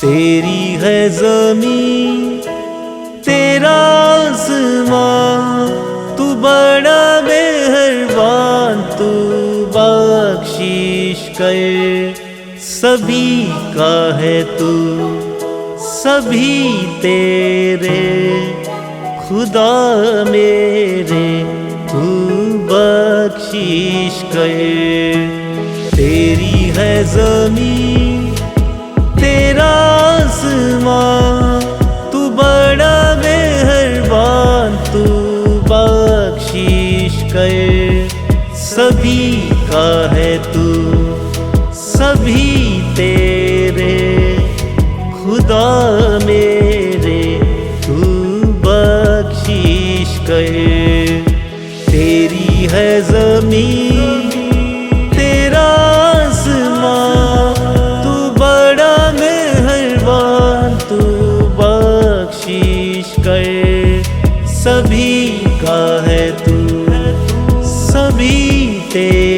تیری ہے زمین تیرا آسمان، تو بڑا مہربان، تو بخشش کر، سبھی کا ہے تو، سبھی تیرے خدا میرے، تو بخشش کر۔ تیری ہے زمین تیرا آسمان، تو بڑا مہربان، تو بخشش کر، سبھی کا ہے تو، سبھی تیرے خدا میرے، تو بخشش کر۔ تیری ہے زمین تیرا آسمان، تو بڑا مہربان، تو بخشش کر، سبھی کا ہے تو، سبھی تیرے